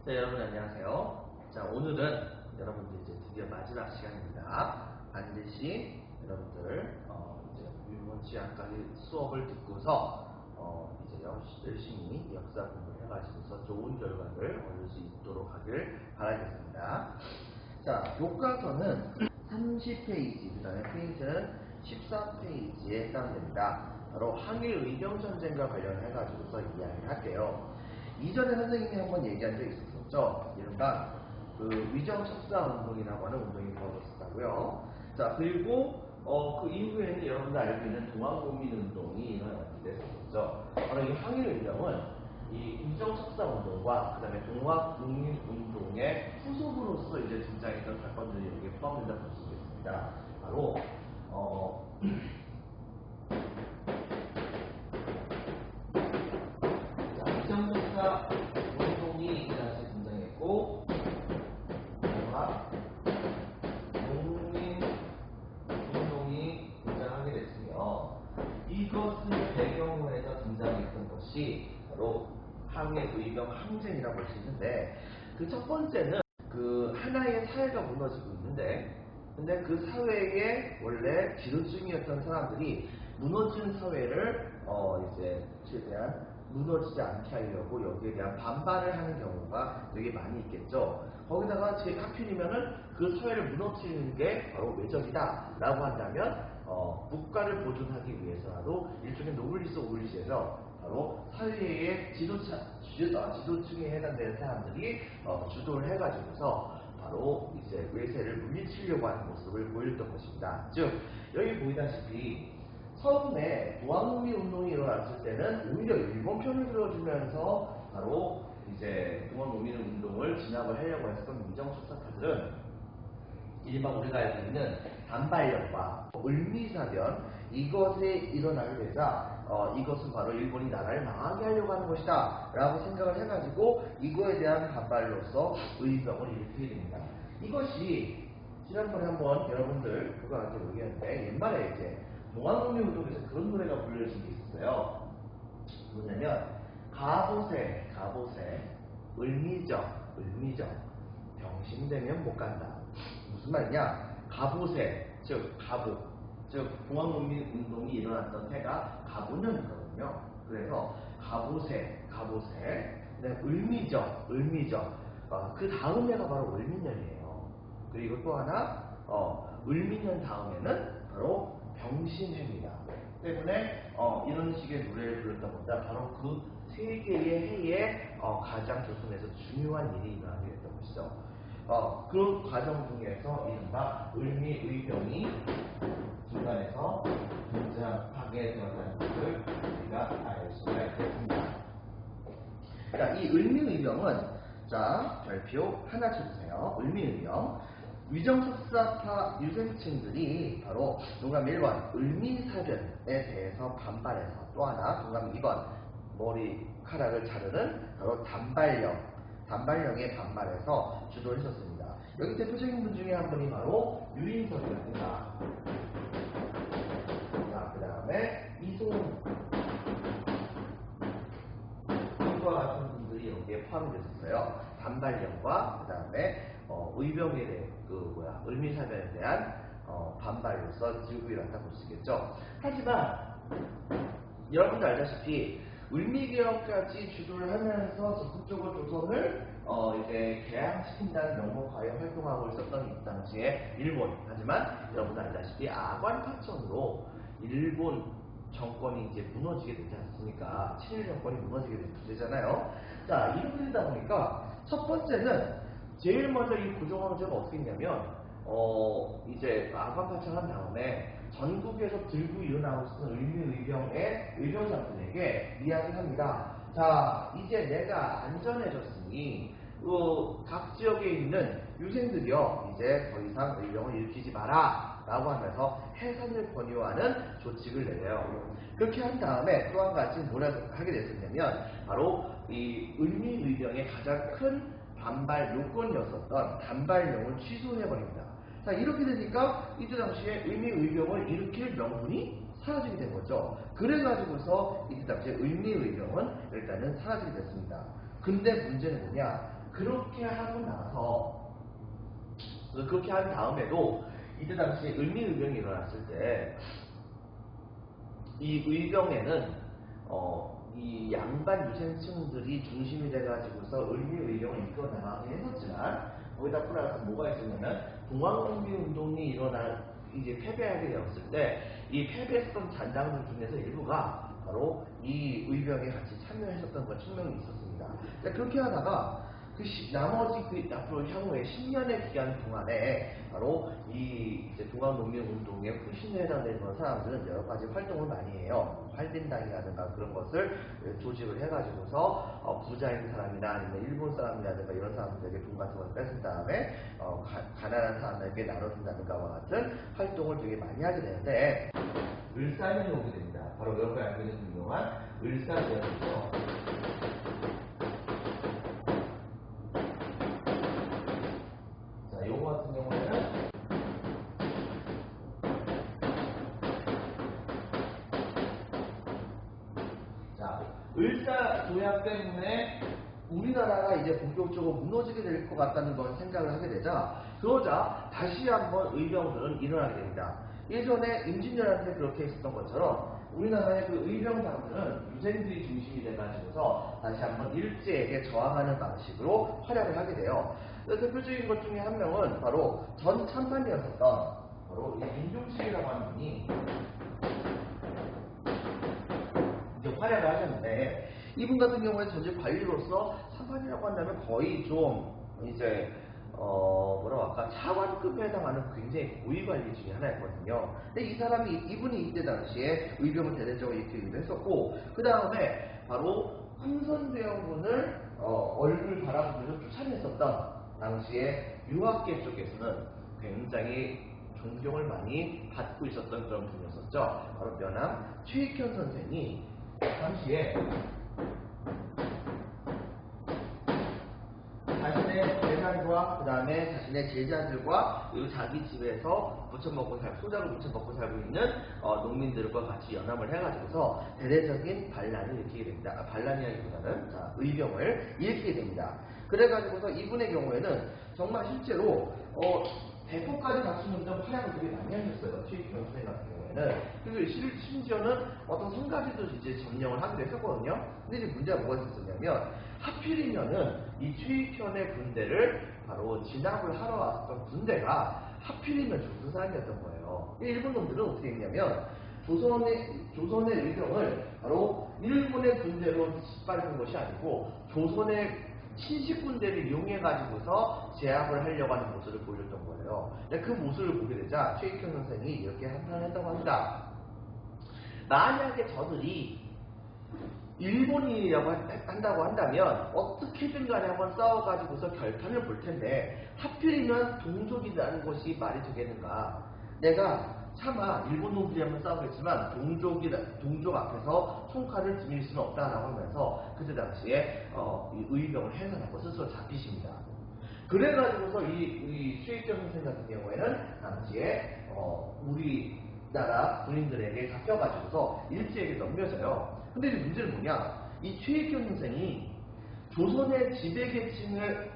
자, 여러분 안녕하세요. 자, 오늘은 여러분들 이제 드디어 마지막 시간입니다. 반드시 여러분들 이제 유문치학까지 수업을 듣고서 이제 열심히 역사 공부를 해가지고서 좋은 결과를 얻을 수 있도록 하길 바라겠습니다. 자, 교과서는 30페이지, 그 다음에 페이지는 14페이지에 해당됩니다. 바로 항일 의병전쟁과 관련해가지고서 이야기를 할게요. 이전에 선생님이 한번 얘기한 적이 있었죠. 이른바 그 위정척사운동이라고 하는 운동이 벌어졌다고요. 자, 그리고 그 이후에는 여러분들 알고 있는 동학국민운동이 일어났었죠. 바로 이 항일의병은 이 위정척사운동과 그 다음에 동학국민운동의 후속으로서 이제 등장했던 사건들이 여기에 포함된다고 볼 수 있겠습니다. 바로 위정척사 운동이 다시 등장했고 동학국민운동이 등장하게 됐으며 이것을 배경으로 해서 등장했던 것이 바로 항일의병 항쟁이라고 볼 수 있는데, 그 첫 번째는 그 하나의 사회가 무너지고 있는데, 근데 그 사회의 원래 지도층이었던 사람들이 무너진 사회를 이제 최대한 무너지지 않게 하려고 여기에 대한 반발을 하는 경우가 되게 많이 있겠죠. 거기다가 제 하필이면은 그 사회를 무너뜨리는 게 바로 외적이다 라고 한다면 국가를 보존하기 위해서라도 일종의 노블리스 오블리시에서 바로 사회의 지도층에 해당되는 사람들이 주도를 해가지고서 바로 이제 외세를 물리치려고 하는 모습을 보였던 것입니다. 즉 여기 보이다시피 처음에 동학농민운동이 일어났을 때는 오히려 일본 편을 들어주면서 바로 이제 동학농민운동을 진압을 하려고 했었던 위정척사파들은 이른바 우리가 알고 있는 단발령과 을미사변 이것에 일어나게 되자 이것은 바로 일본이 나라를 망하게 하려고 하는 것이다 라고 생각을 해가지고 이거에 대한 반발로서 의병을 일으키게 됩니다. 이것이 지난번에 한번 여러분들 그거 한테 얘기했는데, 옛말에 이제 동학농민운동에서 그런 노래가 불려진 게 있었어요. 뭐냐면 가보세 을미적 병신되면 못 간다. 무슨 말이냐? 가보세, 즉 가보, 즉 동학농민운동이 일어났던 해가 가보년이거든요. 그래서 가보세, 네, 을미적, 그 다음 해가 바로 을미년이에요. 그리고 또 하나 을미년 다음에는 바로 병신해입니다. 때문에 이런 식의 노래를 불렀던 겁니다. 바로 그 세 개의 해에 가장 조선에서 중요한 일이 일어나게 됐던 것이죠. 그 과정 중에서 이른바 을미의병이 중간에서 등장하게 되었다는 것을 우리가 알 수가 있겠습니다. 자, 이 을미의병은, 자, 별표 하나 쳐주세요. 을미의병. 위정척사파 유생층들이 바로 동감 1번 을미사변에 대해서 반발해서, 또 하나 동감 2번 머리카락을 자르는 바로 단발령에 반발해서 주도를 했었습니다. 여기 대표적인 분 중에 한 분이 바로 유인석입니다. 자, 그 다음에 이송과 같은 분들이 여기에 포함이 됐었어요. 단발령과 그 다음에 의병에 대해 을미사변에 대한 반발로서 지고 일어났다 볼 수 있겠죠. 하지만 여러분도 알다시피 을미개혁까지 주도를 하면서 적극적으로 조선을 이제 개항시킨다는 명목하에 활동하고 있었던 이 당시에 일본. 하지만 여러분도 알다시피 아관파천으로 일본 정권이 이제 무너지게 되지 않습니까? 친일 정권이 무너지게 되잖아요. 자, 이렇게 되다 보니까 첫 번째는 제일 먼저 이 고종원 호제가 어떻게 했냐면 이제 아관파천한 다음에 전국에서 들고 일어나고 있었던 을미의병의 의병장들에게 이야기를 합니다. 자, 이제 내가 안전해졌으니 각 지역에 있는 유생들이요, 이제 더 이상 의병을 일으키지 마라 라고 하면서 해산을 권유하는 조칙을 내려요. 그렇게 한 다음에 또 한 가지 뭐라고 하게 됐었냐면, 바로 이 을미의병의 가장 큰 반발 요건이었었던 단발령을 취소해버립니다. 자, 이렇게 되니까 이때 당시에 을미의병을 일으킬 명분이 사라지게 된 거죠. 그래가지고서 이때 당시에 을미의병은 일단은 사라지게 됐습니다. 근데 문제는 뭐냐? 그렇게 하고 나서 그렇게 한 다음에도 이때 당시에 을미의병이 일어났을 때 이 의병에는 이 양반 유생층들이 중심이 돼가지고서 을미의병을 이끌어 나가긴 했었지만 거기다 플러스 뭐가 있었냐면 동학농민운동이 이제 패배하게 되었을 때 이 패배했던 잔당들 중에서 일부가 바로 이 의병에 같이 참여했었던 것 측면이 있었습니다. 그렇게 하다가 나머지 앞으로 향후에 10년의 기간 동안에 바로 이 이제 동학농민운동에 후신에 해당되는 사람들은 여러 가지 활동을 많이 해요. 활빈당이라든가 그런 것을 조직을 해가지고서 부자인 사람이나 아니면 일본 사람이라든가 이런 사람들에게 돈 같은 걸 뺏은 다음에 가난한 사람에게 나눠준다든가와 같은 활동을 되게 많이 하게 되는데 을사년이 오게 됩니다. 바로 여러분이 알고 있는 유명한 을사년이죠. 자, 요거 같은 경우에는 자, 을사 조약 때문에 우리나라가 이제 본격적으로 무너지게 될 것 같다는 걸 생각을 하게 되자 그러자 다시 한번 의병들은 일어나게 됩니다. 예전에 임진왜란때 그렇게 했었던 것처럼 우리나라의 그 의병당들은 유생들이 중심이 돼가지고서 다시 한번 일제에게 저항하는 방식으로 활약을 하게 돼요. 대표적인 것 중에 한 명은 바로 전 참판이었었던 바로 이 민종식이라고 하는 분이 이제 활약을 하셨는데 이분 같은 경우에 전직 관리로서 참판이라고 한다면 거의 좀 이제 뭐라고 할까 차관급에 해당하는 굉장히 고위 관리 중에 하나였거든요. 근데 이분이 이때 당시에 의병을 대대적으로 이끌기도 했었고 그 다음에 바로 흥선대원군을 얼굴 바라보면서 쫓아냈었던 당시에 유학계 쪽에서는 굉장히 존경을 많이 받고 있었던 그런 분이었었죠. 바로 면함 최익현 선생이 당시에 자신의 재산과 그 다음에 자신의 제자들과 그리고 자기 집에서 소작을 부쳐먹고 살고 있는 농민들과 같이 연합을 해가지고서 대대적인 반란을 일으키게 됩니다. 반란이라기보다는 의병을 일으키게 됩니다. 그래가지고서 이분의 경우에는 정말 실제로 대포까지 갖추는 등 활약을 되게 많이 하셨어요. 최익현 선생 같은 경우에는. 그리고 심지어는 어떤 성가지도 이제 점령을 하기도 했었거든요. 근데 이제 문제가 뭐가 있었냐면 하필이면은 이 최익현의 군대를 바로 진압을 하러 왔던 군대가 하필이면 조선 사람이었던 거예요. 일본 놈들은 어떻게 했냐면 조선의 의병을 바로 일본의 군대로 짓밟은 것이 아니고 조선의 친식 군대를 이용해가지고서 제압을 하려고 하는 모습을 보여줬던 거예요. 그 모습을 보게 되자 최익현 선생이 이렇게 한탄을 했다고 합니다. 만약에 저들이 일본인이라고 한다고 한다면 어떻게든 간에 한번 싸워가지고서 결판을 볼 텐데 하필이면 동족이라는 것이 말이 되겠는가. 내가 차마 일본 놈들이 한번 싸우겠지만 동족 앞에서 총칼을 지닐 수는 없다라고 하면서 그때 당시에 이 의병을 해산하고 스스로 잡히십니다. 그래가지고서 이 최익현 선생 같은 경우에는 당시에 우리나라 군인들에게 잡혀가지고서 일제에게 넘겨져요. 근데 이제 문제는 뭐냐? 이 최익현 선생이 조선의 지배계층을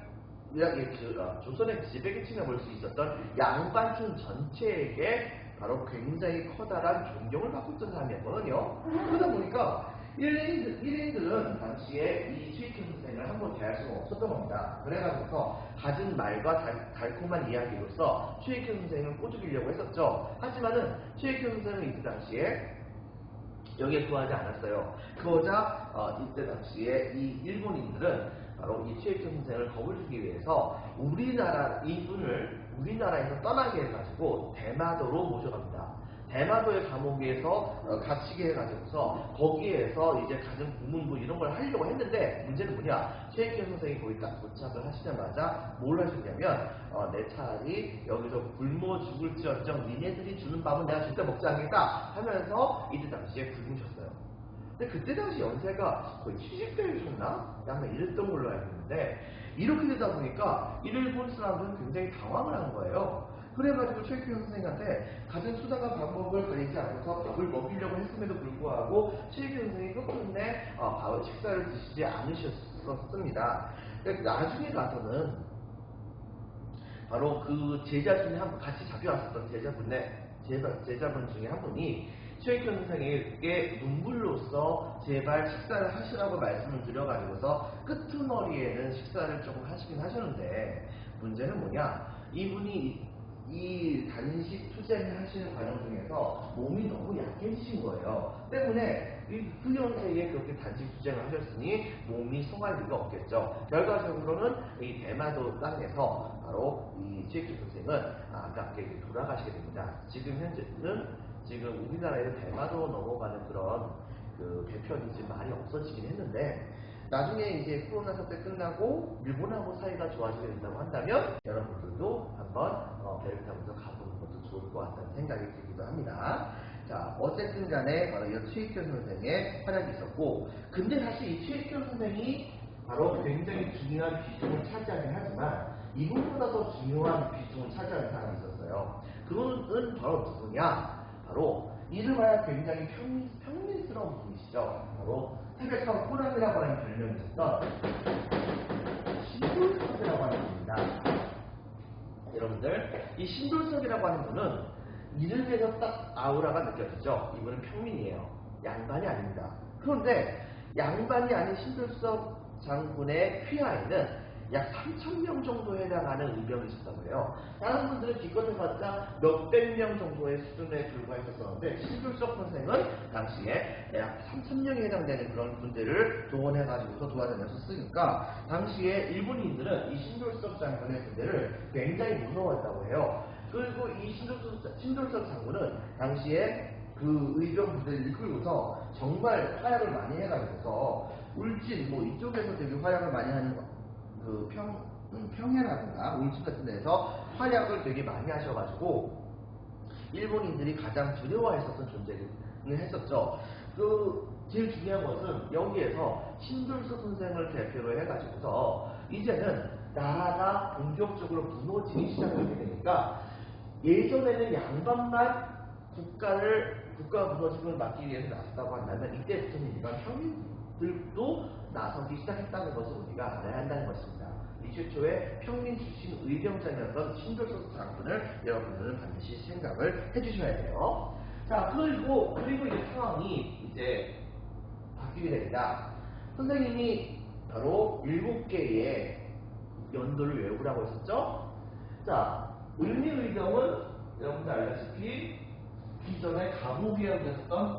볼 수 있었던 양반촌 전체에게 바로 굉장히 커다란 존경을 받고 있던 사람이었거든요. 그러다 보니까 1인들은 당시에 이 최익현 선생을 한번 대할 수가 없었던 겁니다. 그래가지고서 가진 말과 달콤한 이야기로서 최익현 선생을 꼬드기려고 했었죠. 하지만은 최익현 선생은 이때 당시에 여기에 구하지 않았어요. 그러자 이때 당시에 이 일본인들은 바로 이 최익현 선생을 겁을 주기 위해서 이분을 우리나라에서 떠나게 해가지고 대마도로 모셔갑니다. 대마도의 감옥에서 갇히게 해가지고서 거기에서 이제 가정 부문부 이런 걸 하려고 했는데 문제는 뭐냐? 최익현 선생이 거기 딱 도착을 하시자마자 뭘 하셨냐면 내 차라리 여기서 굶어 죽을지언정 니네들이 주는 밥은 내가 절대 먹지 않겠다 하면서 이때 당시에 굶으셨어요. 근데 그때 당시 연세가 거의 70대이셨나? 약간 이랬던 걸로 알고 있는데 이렇게 되다 보니까 일본 사람들은 굉장히 당황을 한 거예요. 그래가지고 최익현 선생한테 가진 수단과 방법을 가리지 않고서 밥을 먹이려고 했음에도 불구하고 최익현 선생이 끝끝내 식사를 드시지 않으셨어요. 있었습니다. 나중에 가서는 바로 그 제자 중에 한 분, 같이 잡혀왔었던 제자분 중에 한 분이 최익현 선생에게 눈물로써 제발 식사를 하시라고 말씀을 드려가지고서 끄트머리에는 식사를 조금 하시긴 하셨는데, 문제는 뭐냐, 이분이 이 단식 투쟁을 하시는 과정 중에서 몸이 너무 약해지신 거예요. 때문에 이 훈련생에 그렇게 단식 투쟁을 하셨으니 몸이 성할 리가 없겠죠. 결과적으로는 이 대마도 땅에서 바로 이 최익현 선생은 아깝게 돌아가시게 됩니다. 지금 현재는 지금 우리나라에서 대마도 넘어가는 그런 그 배편이 지금 많이 없어지긴 했는데, 나중에 이제 코로나 사태 끝나고 일본하고 사이가 좋아지게 된다고 한다면 여러분들도 한번 배를 타면서 가보는 것도 좋을 것 같다는 생각이 들기도 합니다. 자, 어쨌든 간에 바로 이 최익현 선생의 활약이 있었고, 근데 사실 이 최익현 선생이 바로 굉장히 중요한 비중을 차지하긴 하지만 이분보다 더 중요한 비중을 차지하는 사람이 있었어요. 그분은 바로 누구냐? 바로 이름하여 굉장히 평민스러운 분이시죠. 바로 태백성 호랑이라고 하는 별명이 있었던 신돌석이라고 하는 분입니다. 여러분들, 이 신돌석이라고 하는 분은 이름에서 딱 아우라가 느껴지죠. 이분은 평민이에요. 양반이 아닙니다. 그런데 양반이 아닌 신돌석 장군의 휘하에는 약 3,000명 정도에 해당하는 의병이 있었다고 해요. 다른 분들은 기껏 해봤자 몇백 명 정도의 수준에 불과했었는데, 신돌석 선생은 당시에 약 3,000명에 해당되는 그런 군대를 동원해가지고서 도와다녔었으니까, 당시에 일본인들은 이 신돌석 장군의 군대를 굉장히 무서워했다고 해요. 그리고 이 신돌석 장군은 당시에 그 의병 부대를 이끌고서 정말 활약을 많이 해가지고서 울진 뭐 이쪽에서 되게 활약을 많이 하는 그 평해라든가 울진 같은 데서 활약을 되게 많이 하셔가지고 일본인들이 가장 두려워했었던 존재를 했었죠. 그 제일 중요한 것은 여기에서 신돌석 선생을 대표로 해가지고서 이제는 나라가 본격적으로 무너지기 시작하게 되니까, 예전에는 양반만 국가 무너짐을 막기 위해서 나섰다고 한다면, 이때부터는 일반 평민들도 나서기 시작했다는 것을 우리가 알아야 한다는 것입니다. 이 최초의 평민 출신 의병장이었던 신돌석 장군을 여러분들은 반드시 생각을 해주셔야 돼요. 자, 그리고 이제 상황이 이제 바뀌게 됩니다. 선생님이 바로 7개의 연도를 외우라고 했었죠. 자, 을미의병은 여러분들 알다시피 기존에 가보기에 됐었던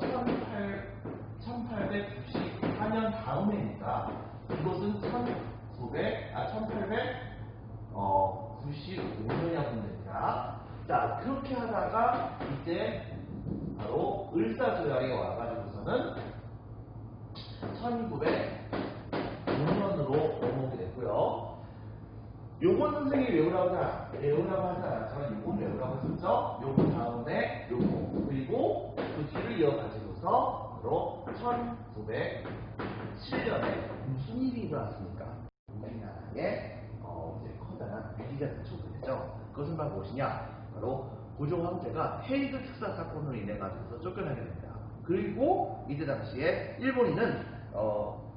1894년 다음해니까 이것은 1895년이라고 보면 됩니다. 자, 그렇게 하다가 이제 바로 을사조약이 와가지고서는 1905년으로 넘어오게 됐고요. 요건 선생님이 외우라고 하지 않았지만 요건 외우라고 했었죠. 요거 다음에 요거, 그리고 그 뒤를 이어가지고서 바로 1907년에 무슨 일이 일어났습니까? 우리나라에 이제 커다란 위기가 닥쳐오게 되죠. 그것은 바로 무엇이냐? 바로 고종 황제가 헤이그 특사 사건으로 인해 가지고서 쫓겨나게 됩니다. 그리고 이때 당시에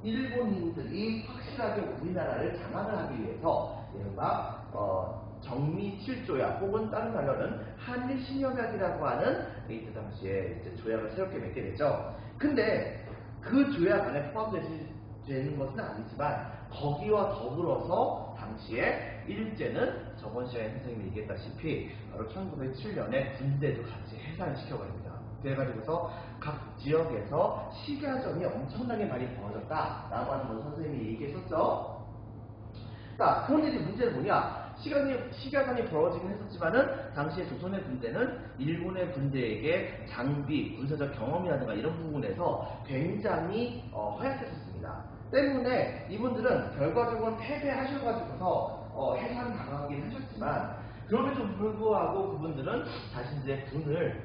일본인들이 확실하게 우리나라를 장악을 하기 위해서 이른바 정미 7조약 혹은 다른 말로는 한일 신협약이라고 하는 이때 당시에 이제 조약을 새롭게 맺게 되죠. 근데 그 조약 안에 포함되는 것은 아니지만 거기와 더불어서 당시에 일제는 저번 시간에 선생님이 얘기했다시피 바로 1907년에 군대도 같이 해산을 시켜버립니다. 그래가지고서 각 지역에서 시가전이 엄청나게 많이 벌어졌다라고 하는 걸 선생님이 얘기했었죠. 자, 그런데 이제 문제는 뭐냐? 시가전이 벌어지긴 했었지만은 당시에 조선의 군대는 일본의 군대에게 장비, 군사적 경험이라든가 이런 부분에서 굉장히 허약했었습니다. 때문에 이분들은 결과적으로 패배하셔가지고서 해산당하긴 하셨지만, 그럼에도 불구하고 그분들은 자신들의 분을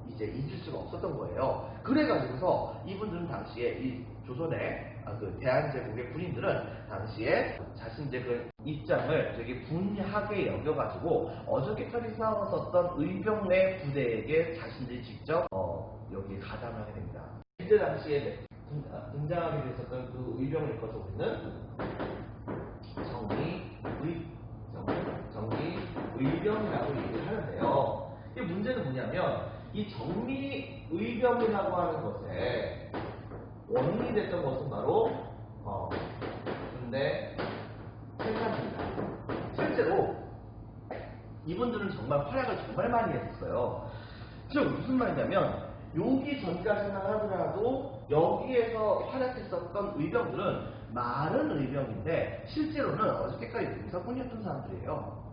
이제 잊을 수가 없었던 거예요. 그래가지고서 이분들은 당시에 이 조선의 그 대한제국의 군인들은 당시에 자신들의 그 입장을 되게 분하게 여겨가지고 어저께까지 싸웠었던 의병의 부대에게 자신들이 직접 여기에 가담하게 됩니다. 이때 당시에 등장하게 됐었던 그 의병을 일컬어서 우리는 정리의병이라고 얘기를 하는데요. 이 문제는 뭐냐면 이 정리의병이라고 하는 것에 원인이 됐던 것은 바로 군대 생산입니다. 실제로 이분들은 정말 활약을 정말 많이 했었어요. 즉 무슨 말이냐면 여기 전까지만 하더라도 여기에서 활약했었던 의병들은 많은 의병인데 실제로는 어저께까지 농사꾼이었던 사람들이에요.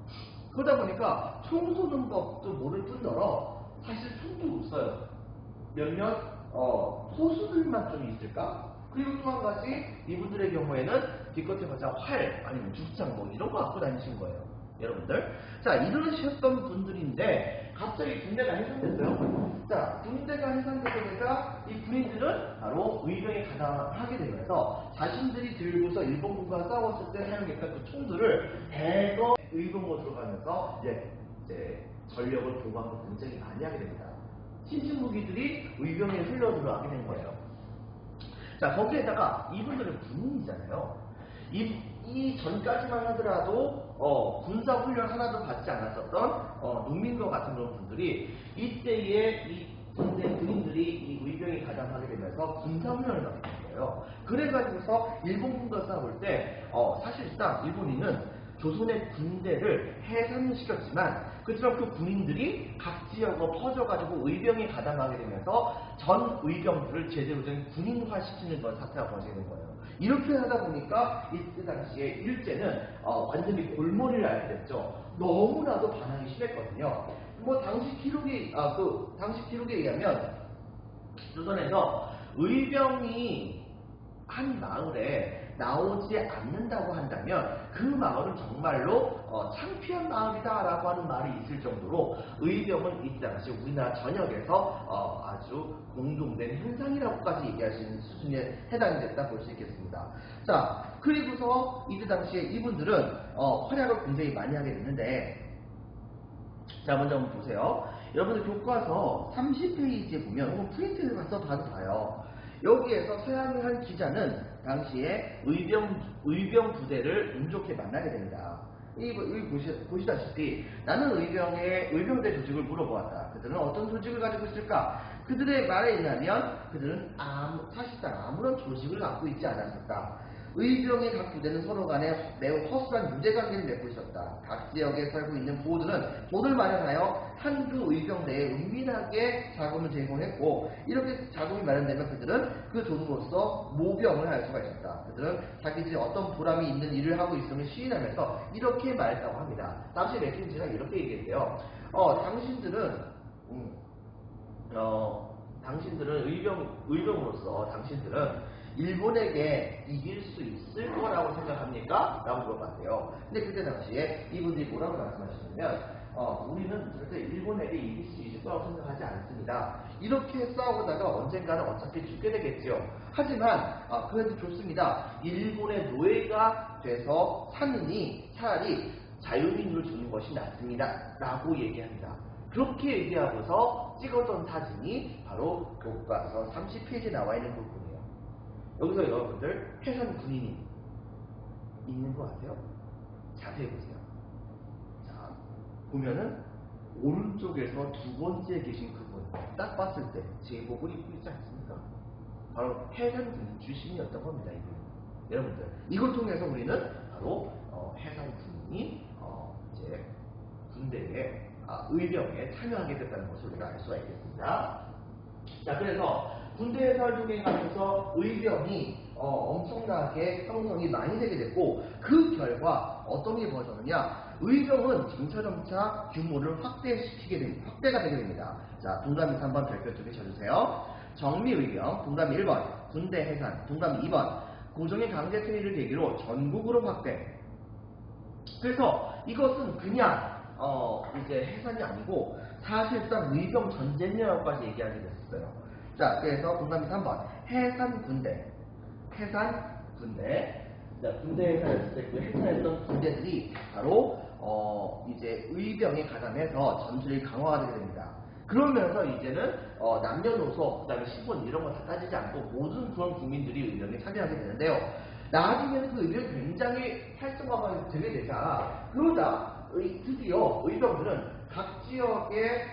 그러다 보니까 총 쏘는 법도 모를 뿐더러 사실 총도 못 써요. 몇몇 소수들만 좀 있을까? 그리고 또 한 가지 이분들의 경우에는 기껏 해봤자 활 아니면 죽창 뭐 이런 거 갖고 다니신 거예요. 여러분들. 자, 이러셨던 분들인데 갑자기 군대가 해산됐어요. 자, 군대가 해산되니까 이 군인들은 바로 의병에 가담하게 되면서 자신들이 들고서 일본군과 싸웠을 때 사용했던 그 총들을 대거 의병으로 들어가면서 이제 전력을 보강을 굉장히 많이 하게 됩니다. 신신무기들이 의병에 흘러 들어가게 된 거예요. 자, 거기에다가 이분들은 군인이잖아요. 이 전까지만 하더라도 군사 훈련 하나도 받지 않았었던 농민과 같은 그런 분들이 이때에 이 군대 군인들이 이 의병에 가담하게 되면서 군사 훈련을 받게 된 거예요. 그래가지고서 일본군과 싸울 때 사실상 일본인은 조선의 군대를 해산시켰지만 그렇지만 그 군인들이 각 지역으로 퍼져가지고 의병에 가담하게 되면서 전 의병들을 제대로 된 군인화시키는 그런 사태가 벌어지는 거예요. 이렇게 하다 보니까 이때 당시에 일제는 완전히 골머리를 앓게 됐죠. 너무나도 반항이 심했거든요. 뭐 당시 기록에 의하면 조선에서 의병이 한 마을에 나오지 않는다고 한다면 그 마을은 정말로 창피한 마을이다라고 하는 말이 있을 정도로 의병은 이 당시 우리나라 전역에서 아주 공동된 현상이라고까지 얘기할 수 있는 수준에 해당이 됐다 볼 수 있겠습니다. 자, 그리고서 이때 당시에 이분들은 활약을 굉장히 많이 하게 됐는데, 자, 먼저 한번 보세요. 여러분들 교과서 30페이지에 보면 혹은 프린트를 가서 봐도 봐요. 여기에서 서양의 한 기자는 당시에 의병 부대를 운 좋게 만나게 됩니다. 여기 보시다시피 나는 의병대 조직을 물어보았다. 그들은 어떤 조직을 가지고 있을까? 그들의 말에 의하면 그들은 사실상 아무런 조직을 갖고 있지 않았었다. 의병의 각 부대는 서로 간에 매우 허술한 유대관계를 맺고 있었다. 각 지역에 살고 있는 부호들은 돈을 마련하여 한두 의병대에 은밀하게 자금을 제공했고, 이렇게 자금이 마련되면 그들은 그 돈으로서 모병을 할 수가 있었다. 그들은 자기들이 어떤 보람이 있는 일을 하고 있음을 시인하면서 이렇게 말했다고 합니다. 당시 맥킨지가 이렇게 얘기했대요. 당신들은 의병으로서 당신들은 일본에게 이길 수 있을 거라고 생각합니까? 라고 물어봤대요. 근데 그때 당시에 이분들이 뭐라고 말씀하시냐면 우리는 절대 일본에게 이길 수 있을 거라고 생각하지 않습니다. 이렇게 싸우다가 언젠가는 어차피 죽게 되겠죠. 하지만 그래도 좋습니다. 일본의 노예가 돼서 사느니 차라리 자유민주를 주는 것이 낫습니다. 라고 얘기합니다. 그렇게 얘기하고서 찍었던 사진이 바로 교과서 30페이지에 나와 있는 부분이에요. 여기서 여러분들 해산 군인이 있는 거 아세요? 자세히 보세요. 자, 보면은 오른쪽에서 두 번째 계신 그분 딱 봤을 때 제복을 입고 있지 않습니까? 바로 해산 군인 출신이었던 겁니다. 이분. 여러분들 이걸 통해서 우리는 바로 해산 군인이 이제 군대에 의병에 참여하게 됐다는 것을 우리가 알 수가 있겠습니다. 자, 그래서 군대에 활동해 가면서 의병이 엄청나게 형성이 많이 되게 됐고, 그 결과 어떤 게 벌어졌느냐? 의병은 점차 규모를 확대가 되게 됩니다. 자, 동그라미 3번 별표 쪽에 쳐주세요. 정미의병, 동그라미 1번, 군대 해산, 동그라미 2번, 고종의 강제 퇴위를 계기로 전국으로 확대. 그래서 이것은 그냥 이제 해산이 아니고 사실상 의병 전쟁력까지 얘기하게 됐어요. 자, 그래서 동그라미 3번 해산군대. 자, 군대 해산했을 때 그 해산했던 군대들이 바로 이제 의병에 가담해서 전투를 강화하게 됩니다. 그러면서 이제는 남녀노소, 그다음에 신분 이런 거 다 따지지 않고 모든 그런 국민들이 의병에 참여하게 되는데요. 나중에는 그 의병이 굉장히 활성화가 되게 되자 그러다 드디어 의병들은 각 지역의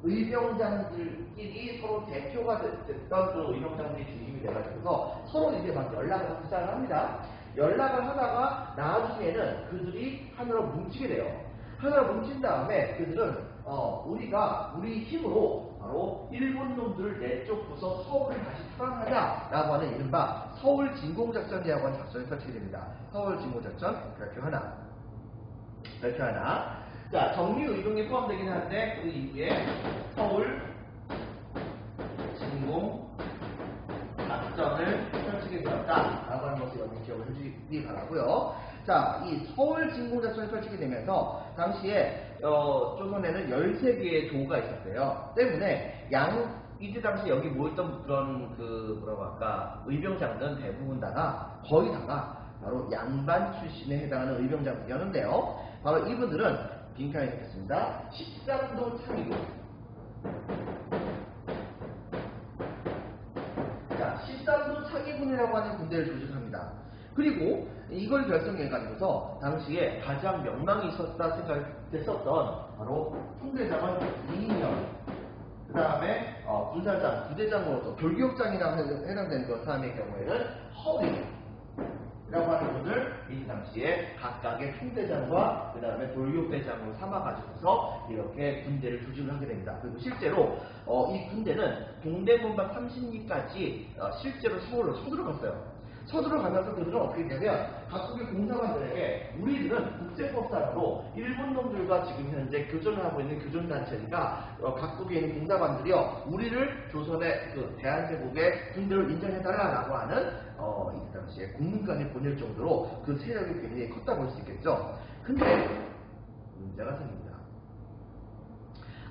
의병장들끼리 서로 대표가 됐던 그 의병장들이 중심이 돼가지고서 서로 이제 막 연락을 하기 시작을 합니다. 연락을 하다가 나중에는 그들이 하나로 뭉치게 돼요. 하나로 뭉친 다음에 그들은 우리 힘으로 바로 일본 놈들을 내쫓고서 서울을 다시 탈환하자라고 하는 이른바 서울 진공작전이라고 하는 작전을 펼치게 됩니다. 서울 진공작전 별표 하나. 자, 정리의병이 포함되긴 하는데 그 이후에 서울 진공작전을 펼치게 되었다라고 하는 것을 여러분 기억을 해주시기 바라고요. 자, 이 서울 진공작전을 펼치게 되면서 당시에 조선에는 13개의 조가 있었어요. 때문에 이때 당시 여기 모였던 그런 의병장들은 대부분 다가 거의 다가 바로 양반 출신에 해당하는 의병장들이었는데요. 바로 이분들은 빈칸에 적혔습니다. 13도 창의군. 자, 13도 창의군이라고 하는 군대를 조직합니다. 그리고 이걸 결성해가지고서 당시에 가장 명망이 있었다 생각했었던 바로 총대장은 이인영, 그 다음에 군사장, 부대장으로서 돌격장이라고 해당되는 그 사람의 경우에는 허위라고 하는 분을 이 당시에 각각의 총대장과 그 다음에 돌격대장으로 삼아가지고서 이렇게 군대를 조직을 하게 됩니다. 그리고 실제로 이 군대는 동대문방 30리까지 실제로 서울로 서들어갔어요. 서들어가면서 그들은 어떻게 되냐면 각국의 공사관들에게 우리들은 국제법상으로 일본 놈들과 지금 현재 교전을 하고 있는 교전단체니까 각국에 있는 공사관들이요 우리를 조선의 그 대한제국의 군대로 인정해달라라고 하는 이 당시에 공문까지 보낼 정도로 그 세력이 굉장히 컸다고 볼 수 있겠죠. 근데 문제가 생깁니다.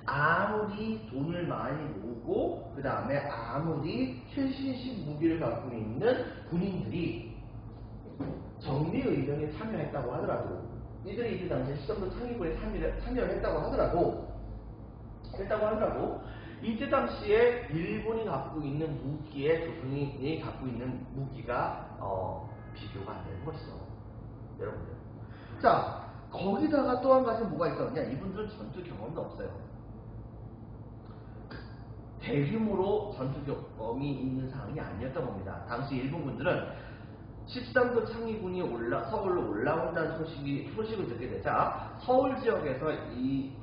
아무리 돈을 많이 모으고 그 다음에 아무리 최신식 무기를 갖고 있는 군인들이 정리의병에 참여했다고 하더라도 이들이 이때 당시에 시점도 창의군에 참여를 했다고 하더라도 이때 당시에 일본이 갖고 있는 무기에 조선이 갖고 있는 무기가 비교가 안 되는 것이죠. 여러분들. 자, 거기다가 또 한 가지 뭐가 있었냐? 이분들은 전투 경험도 없어요. 대규모로 전투 경험이 있는 상황이 아니었던 겁니다. 당시 일본군들은 13도 창의군이 서울로 올라온다는 소식을 듣게 되자 서울 지역에서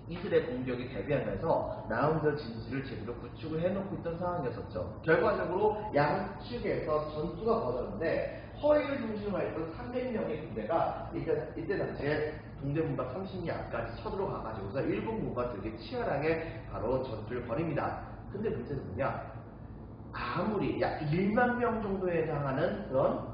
이들의 공격이 대비하면서 나름대로 진지를 제대로 구축을 해놓고 있던 상황이었었죠. 결과적으로 양측에서 전투가 벌어졌는데 허위를 중심으로 했던 300명의 군대가 이때 당시에 동대문방 30리 앞까지 쳐들어가가지고서 일본군과 되게 치열하게 바로 전투를 벌입니다. 근데 문제는 뭐냐? 아무리 약 1만 명 정도에 해당하는 그런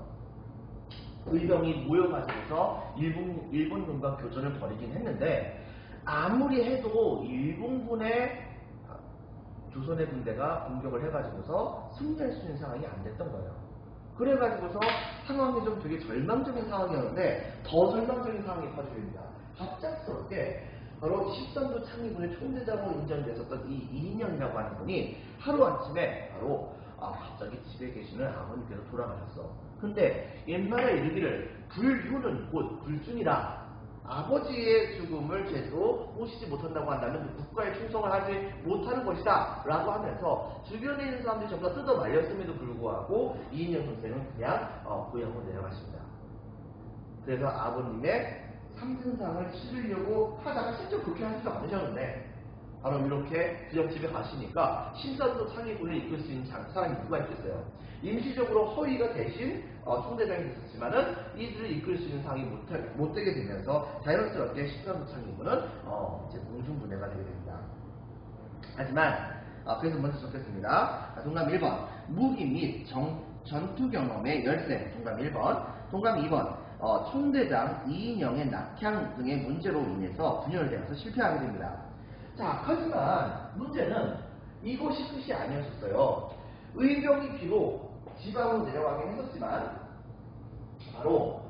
의병이 모여가지고서 일본군과 교전을 벌이긴 했는데 아무리 해도 일본군의 조선의 군대가 공격을 해가지고서 승리할 수 있는 상황이 안 됐던 거예요. 그래가지고서 상황이 좀 되게 절망적인 상황이었는데 더 절망적인 상황이 퍼집니다. 갑작스럽게 바로 13도 창의군의 총대장으로 인정됐었던 이 이인영이라고 하는 분이 하루아침에 바로 갑자기 집에 계시는 아버님께서 돌아가셨어. 근데 옛말에 이르기를 불효는 곧 불순이라 아버지의 죽음을 제대로 모시지 못한다고 한다면 국가에 충성을 하지 못하는 것이다 라고 하면서 주변에 있는 사람들이 전부 다 뜯어 말렸음에도 불구하고 이인영 선생은 그냥 고향으로 내려가십니다. 그래서 아버님의 삼진상을 치르려고 하다가 실제로 그렇게 하지도 않으셨는데 바로 이렇게 부잣집에 가시니까 13도 창의군을 이끌 수 있는 사람이 누가 있겠어요. 임시적으로 허위가 대신 총대장이 됐었지만은 이들을 이끌 수 있는 상황이 못 되게 되면서 자연스럽게 13도 창의군은 이제 공중분해가 되게 됩니다. 하지만 그래서 먼저 적겠습니다. 동감 1번 무기 및 전투 경험의 열쇠. 동감 1번. 동감 2번 총대장 이인영의 낙향 등의 문제로 인해서 분열되어서 실패하게 됩니다. 자, 하지만 문제는 이것이 끝이 아니었어요. 의병이 비록 지방으로 내려가긴 했었지만 바로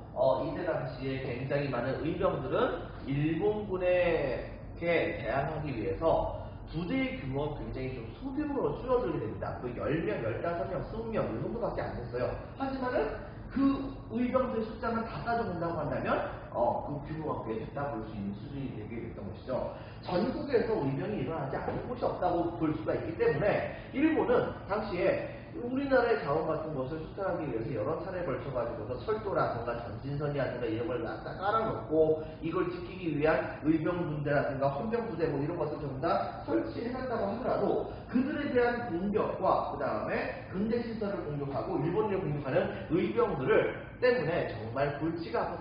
이때 당시에 굉장히 많은 의병들은 일본군에게 대항하기 위해서 부대의 규모가 굉장히 좀 소규모로 줄어들게 됩니다. 그 10명, 15명, 20명 이 정도밖에 안 됐어요. 하지만은 그 의병들 숫자만 다 따져본다고 한다면 그 규모가 꽤 됐다 볼 수 있는 수준이 되게 됐던 것이죠. 전국에서 의병이 일어나지 않은 곳이 없다고 볼 수가 있기 때문에 일본은 당시에 우리나라의 자원 같은 것을 수탈하기 위해서 여러 차례에 걸쳐가지고서 철도라든가 전진선이라든가 이런 걸 갖다 깔아놓고 이걸 지키기 위한 의병분대라든가 헌병부대 뭐 이런 것을 전부 다 설치해놨다고 하더라도 그들에 대한 공격과 그 다음에 근대시설을 공격하고 일본인을 공격하는 의병들을 때문에 정말 골치가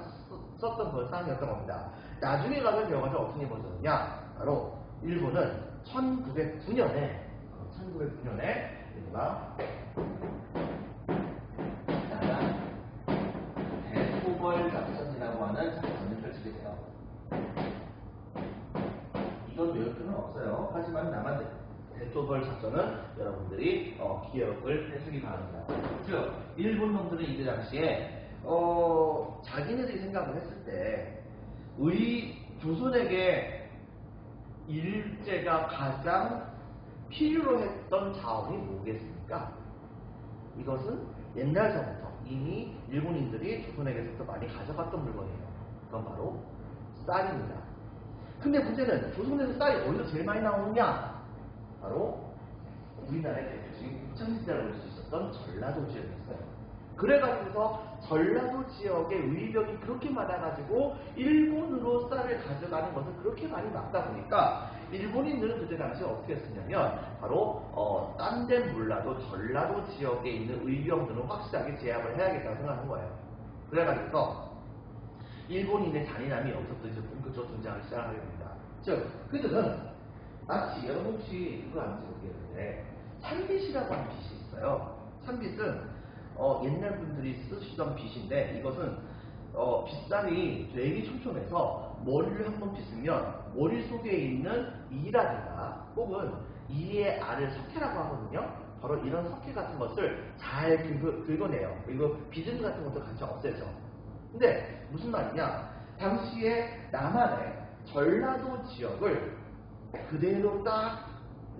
아팠었던 그런 상황이었던 겁니다. 나중에 가면 결과가 어떻게 벌어졌느냐, 바로 일본은 1909년에 대소벌 작전이라고 하는 작전을 펼치게 돼요. 이건 외울 필요는 없어요. 하지만 남한 대소벌 작전은 여러분들이 기억을 해주기 바랍니다. 즉 일본 놈들은 이때 당시에 자기네들이 생각을 했을 때 조선에게 일제가 가장 필요로 했던 자원이 뭐겠습니까? 이것은 옛날서부터 이미 일본인들이 조선에게서부터 많이 가져갔던 물건이에요. 그건 바로 쌀입니다. 근데 문제는 조선에서 쌀이 어디서 제일 많이 나오느냐? 바로 우리나라의 대표적인 국창시대라고 볼 수 있었던 전라도 지역이었어요. 그래가지고서 전라도 지역의 의병이 그렇게 많아가지고 일본으로 쌀을 가져가는 것을 그렇게 많이 막다 보니까 일본인들은 그때 당시에 어떻게 했었냐면 바로 딴 데는 몰라도 전라도 지역에 있는 의병들은 확실하게 제압을 해야겠다고 생각하는 거예요. 그래가지고서 일본인의 잔인함이 여기서부터 이제 본격적으로 등장을 시작하게 됩니다. 즉 그들은 마치 여러분 혹시 그거 아는지 모르겠는데 산빗이라고 하는 빗이 있어요. 산빗은 옛날 분들이 쓰시던 빗인데 이것은 빗살이 되게 촘촘해서 머리를 한번 빗으면 머릿속에 있는 이라든가 혹은 이의 알을 석회라고 하거든요. 바로 이런 석회 같은 것을 잘 긁어내요. 그리고 비듬 같은 것도 같이 없애죠. 근데 무슨 말이냐, 당시에 남한의 전라도 지역을 그대로 딱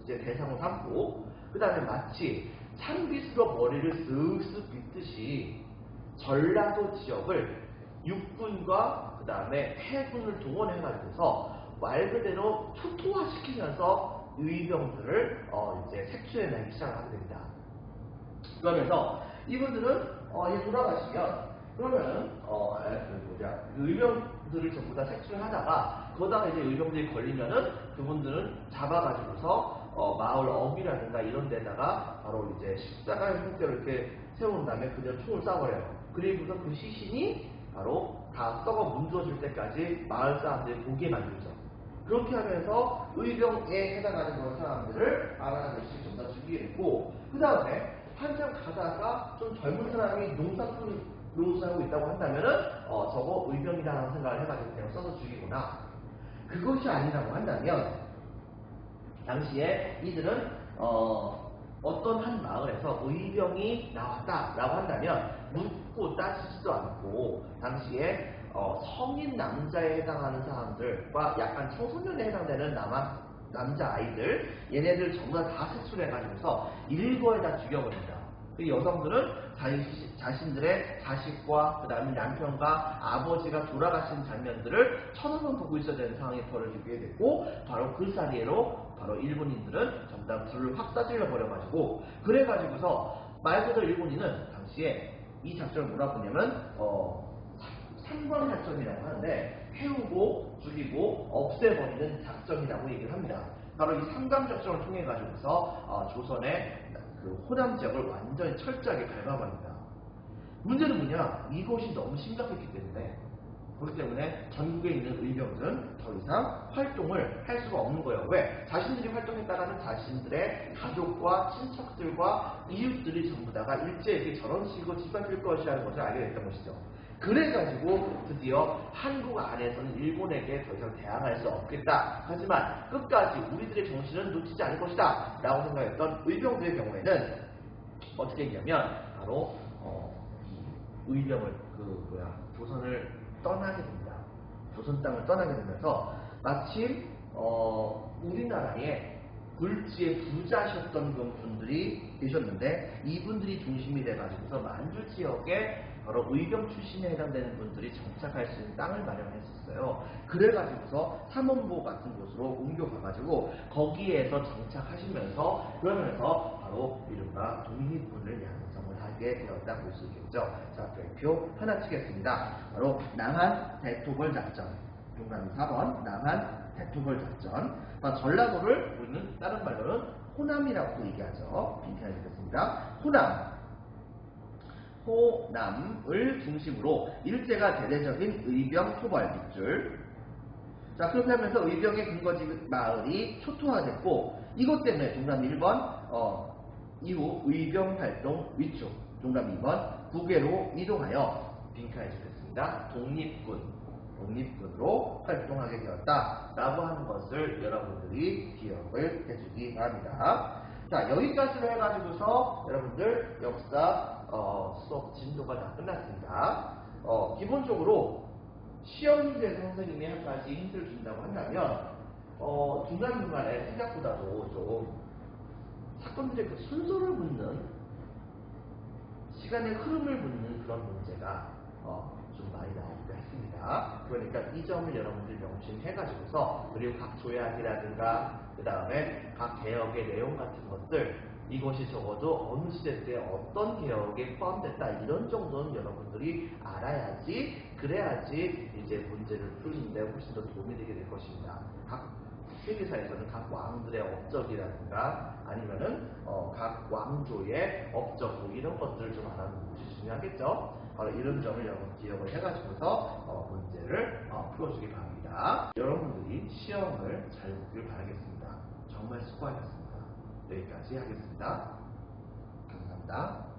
이제 대상으로 삼고 그 다음에 마치 산빗으로 머리를 쓱쓱 빗듯이 전라도 지역을 육군과 그 다음에 해군을 동원해가지고서 말 그대로 초토화시키면서 의병들을 이제 색출해내기 시작을 하게 됩니다. 그러면서 이분들은 돌아가시면 그러면 의병들을 전부 다 색출을 하다가 거기다가 이제 의병들이 걸리면은 그분들은 잡아가지고서 마을 어귀라든가 이런 데다가 바로 이제 십자가 형태로 이렇게 세운 다음에 그대로 총을 쏴버려요. 그리고서 그 시신이 바로 다 썩어 문드러질 때까지 마을 사람들이 보게 만들죠. 그렇게 하면서 의병에 해당하는 그런 사람들을 하나씩 전부 다 죽이게 됐고, 그 다음에 한참 가다가 좀 젊은 사람이 농사꾼으로 살고 있다고 한다면은 저거 의병이라는 생각을 해가지고 그냥 써서 죽이구나. 그것이 아니라고 한다면 당시에 이들은 어떤 한 마을에서 의병이 나왔다라고 한다면 묻고 따지지도 않고 당시에 성인 남자에 해당하는 사람들과 약간 청소년에 해당되는 남자 아이들 얘네들 전부 다 색출해가지고서 일거에다 죽여버립니다. 그 여성들은 자신들의 자식과 그 다음에 남편과 아버지가 돌아가신 장면들을 천여번 보고 있어야 되는 상황이 벌어지게 됐고, 바로 그 사이로 바로 일본인들은 전부 다 불을 확 싸질러 버려가지고, 그래가지고서 말 그대로 일본인은 당시에 이 작전을 뭐라고 부르냐면 삼광작전이라고 하는데 태우고 죽이고 없애버리는 작전이라고 얘기를 합니다. 바로 이 삼광작전을 통해 가지고서 조선의 그 호남 지역을 완전히 철저하게 갉아버립니다. 문제는 뭐냐? 이것이 너무 심각했기 때문에, 그렇기 때문에 전국에 있는 의병들은 더 이상 활동을 할 수가 없는 거예요. 왜? 자신들이 활동했다가는 자신들의 가족과 친척들과 이웃들이 전부 다가 일제에게 저런 식으로 짓밟힐 것이라는 것을 알게 됐던 것이죠. 그래가지고 드디어 한국 안에서는 일본에게 더 이상 대항할 수 없겠다. 하지만 끝까지 우리들의 정신은 놓치지 않을 것이다 라고 생각했던 의병들의 경우에는 어떻게 했냐면 바로 의병을 조선을 떠나게 됩니다. 조선 땅을 떠나게 되면서 마침 우리나라에 굴지의 부자셨던 분들이 계셨는데 이분들이 중심이 돼가지고서 만주 지역에 바로 의병 출신에 해당되는 분들이 정착할 수 있는 땅을 마련했었어요. 그래가지고서 삼원보 같은 곳으로 옮겨가가지고 거기에서 정착하시면서 그러면서 바로 이른바 독립군을 양성을 하게 되었다 볼 수 있겠죠. 자, 별표 하나 치겠습니다. 바로 남한 대토벌 작전. 동그라미 4번 남한 대토벌 작전. 전라도를 우리는 다른 말로는 호남이라고 얘기하죠. 빈칸을 드렸습니다. 호남을 중심으로 일제가 대대적인 의병 토벌 밑줄. 자, 그렇게 하면서 의병의 근거지 마을이 초토화됐고 이것 때문에 동그라미 1번 이후 의병 활동 위축. 동그라미 2번 북외로 이동하여 빈칸을 드렸습니다. 독립군으로 활동하게 되었다 라고 하는 것을 여러분들이 기억을 해주기 바랍니다. 자, 여기까지로 해가지고서 여러분들 역사 수업 진도가 다 끝났습니다. 기본적으로 시험 문제에서 선생님이 한 가지 힌트를 준다고 한다면 중간중간에 생각보다도 좀 사건들의 그 순서를 묻는 시간의 흐름을 묻는 그런 문제가 좀 많이 나오기도 했습니다. 그러니까 이 점을 여러분들이 명심해가지고서 그리고 각 조약이라든가 그 다음에 각 개혁의 내용 같은 것들 이것이 적어도 어느 시대 때 어떤 개혁에 포함됐다 이런 정도는 여러분들이 알아야지 그래야지 이제 문제를 풀는데 훨씬 더 도움이 되게 될 것입니다. 각 세계사에서는 각 왕들의 업적이라든가 아니면은 각 왕조의 업적 뭐 이런 것들을 좀 알아보는 것이 중요하겠죠. 이런 점을 여러분 기억을 해가지고서 문제를 풀어주기 바랍니다. 여러분들이 시험을 잘 보길 바라겠습니다. 정말 수고하셨습니다. 여기까지 하겠습니다. 감사합니다.